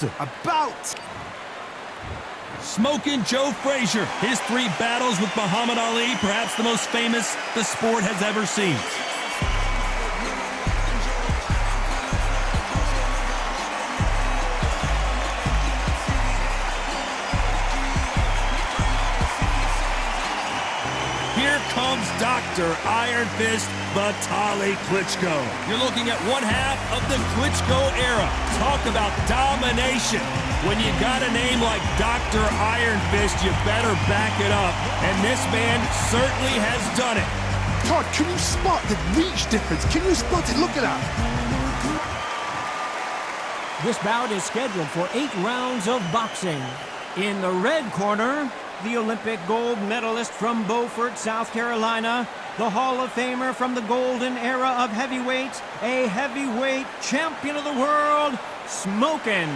About Smoking Joe Frazier. His 3 battles with Muhammad Ali, perhaps the most famous the sport has ever seen. Here comes Dr. Iron Fist Vitaly Klitschko. You're looking at one half of the Klitschko era. Talk about domination. When you got a name like Dr. Iron Fist, you better back it up. And this man certainly has done it. Todd, can you spot the reach difference? Can you spot it? Look at that. This bout is scheduled for 8 rounds of boxing. In the red corner, the Olympic gold medalist from Beaufort, South Carolina, the Hall of Famer from the golden era of heavyweights, a heavyweight champion of the world, Smokin'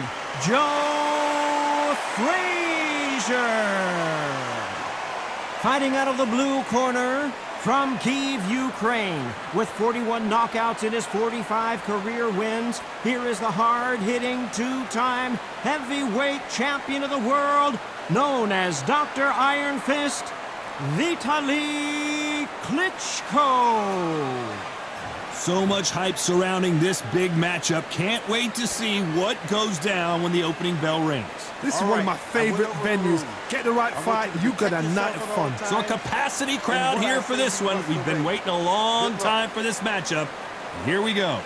Joe Frazier. Fighting out of the blue corner, from Kyiv, Ukraine, with 41 knockouts in his 45 career wins, here is the hard-hitting 2-time heavyweight champion of the world, known as Dr. Iron Fist, Vitaly Klitschko. So much hype surrounding this big matchup. Can't wait to see what goes down when the opening bell rings. This is one of my favorite venues. Get the right fight, you got a night of fun. So a capacity crowd here for this one. We've been waiting a long time for this matchup. Here we go.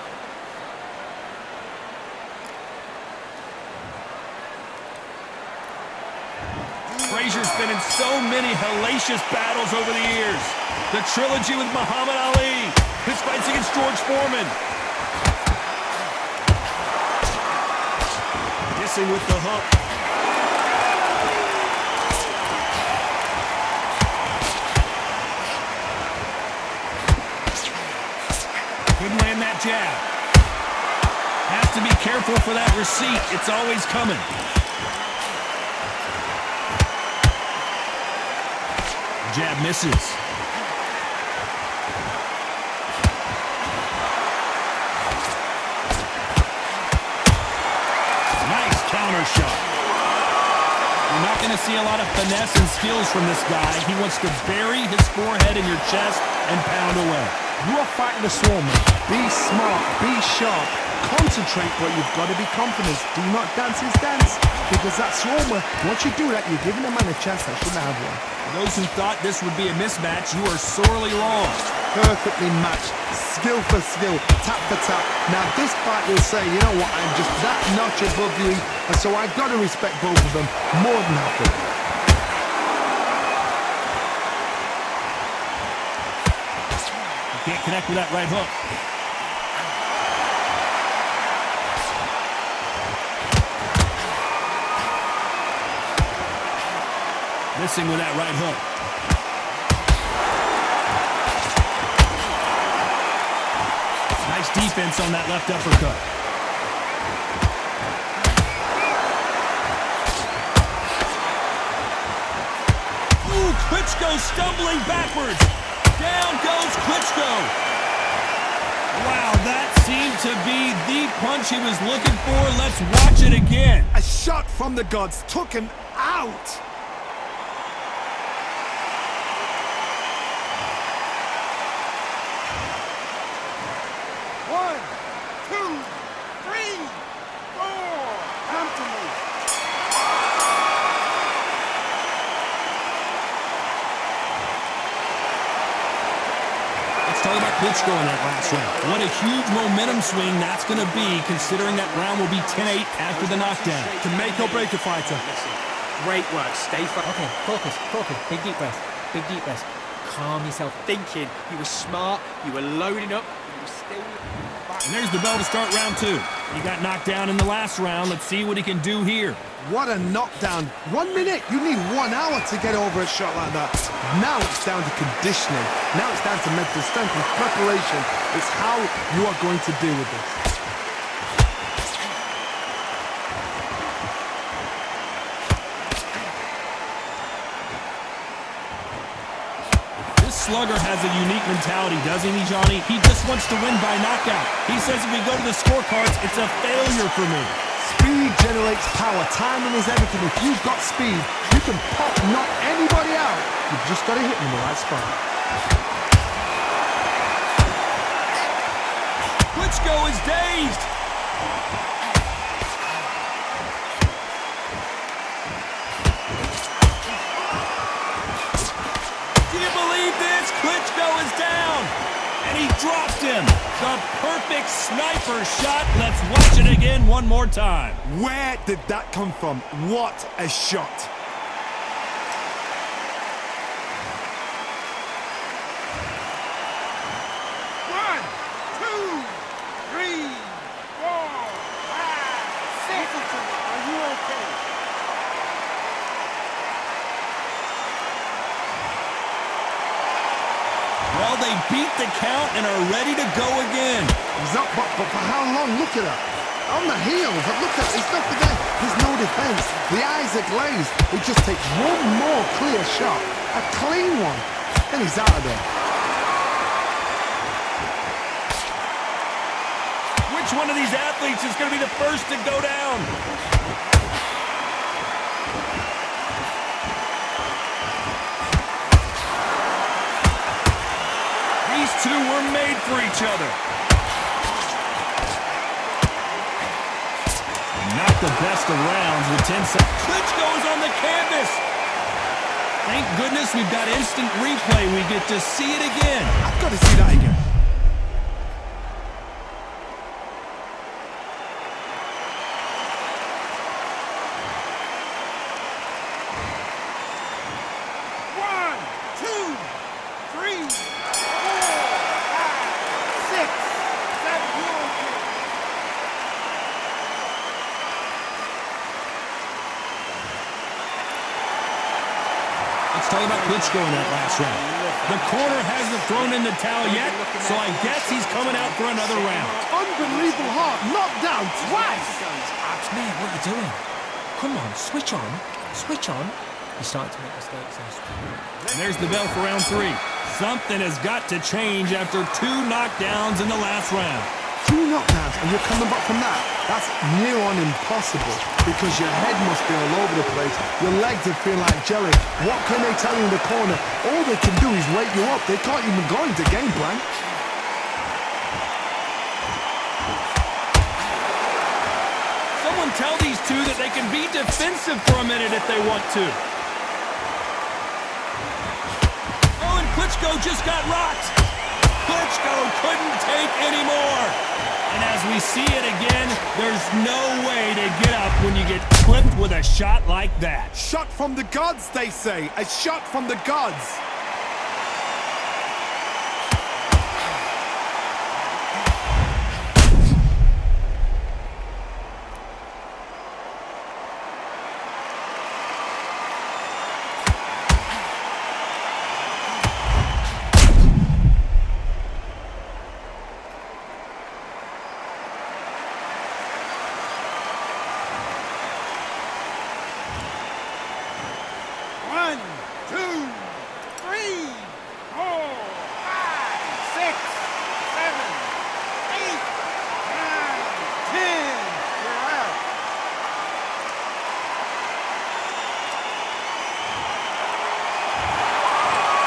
Frazier's been in so many hellacious battles over the years. The trilogy with Muhammad Ali, his fights against George Foreman. Missing with the hook. Couldn't land that jab. Has to be careful for that receipt. It's always coming. Jab misses. Nice counter shot. You're not going to see a lot of finesse and skills from this guy. He wants to bury his forehead in your chest and pound away. You are fighting the swarmer. Be smart, be sharp, concentrate, but you've got to be confident. Do not dance his dance, because that swarmer, once you do that, you're giving a man a chance that shouldn't have one. For those who thought this would be a mismatch, you are sorely wrong. Perfectly matched, skill for skill, tap for tap. Now this fight will say, you know what, I'm just that notch above you, and so I've got to respect both of them more than happy. Can't connect with that right hook. Missing with that right hook. Nice defense on that left uppercut. Ooh, Klitschko stumbling backwards. Down goes Klitschko. Wow, that seemed to be the punch he was looking for. Let's watch it again. A shot from the gods took him out. One, two, three, four. Come to me. Let's talk about Klitschko in that last round. What a huge momentum swing that's going to be, considering that round will be 10-8 after the knockdown. To make or break a fighter. Great work, stay focused. Okay, focus. Big deep breath. Calm yourself. Thinking. You were smart, you were loading up, you were still back. And there's the bell to start round 2. He got knocked down in the last round. Let's see what he can do here. What a knockdown. 1 minute. You need 1 hour to get over a shot like that. Now it's down to conditioning. Now it's down to mental strength and preparation. It's how you are going to deal with this. Slugger has a unique mentality, doesn't he, Johnny? He just wants to win by knockout. He says if we go to the scorecards, it's a failure for me. Speed generates power. Timing is everything. If you've got speed, you can pop, knock anybody out. You've just got to hit them in the right spot. Klitschko is dazed. Do you believe this? Klitschko is down. And he dropped him. The perfect sniper shot. Let's watch it again one more time. Where did that come from? What a shot. Well, they beat the count and are ready to go again. He's up, but for how long? Look at that. On the heels. Look at it. It's not the guy. There's no defense. The eyes are glazed. He just takes one more clear shot. A clean one. And he's out of there. Which one of these athletes is going to be the first to go down? These two were made for each other. Not the best of rounds with 10 seconds. Klitschko is on the canvas. Thank goodness we've got instant replay. We get to see it again. I've got to see that again. Let's talk about Klitschko in that last round. The corner hasn't thrown in the towel yet, so I guess he's coming out for another round. Unbelievable heart. Knocked down twice. Man, what are you doing? Come on, switch on. Switch on. You're starting to make mistakes. And there's the bell for round 3. Something has got to change after 2 knockdowns in the last round. 2 knockdowns and you're coming back from that. That's near on impossible because your head must be all over the place. Your legs would feel like jelly. What can they tell you in the corner? All they can do is wake you up. They can't even go into game plan. Someone tell these two that they can be defensive for a minute if they want to. Oh, and Klitschko just got rocked. Klitschko couldn't take any more. And as we see it again, there's no way to get up when you get clipped with a shot like that. Shot from the gods, they say. A shot from the gods.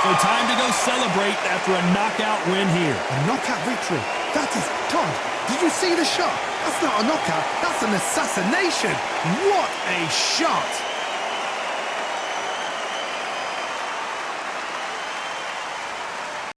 So time to go celebrate after a knockout win here. A knockout victory. That is, Todd, did you see the shot? That's not a knockout. That's an assassination. What a shot.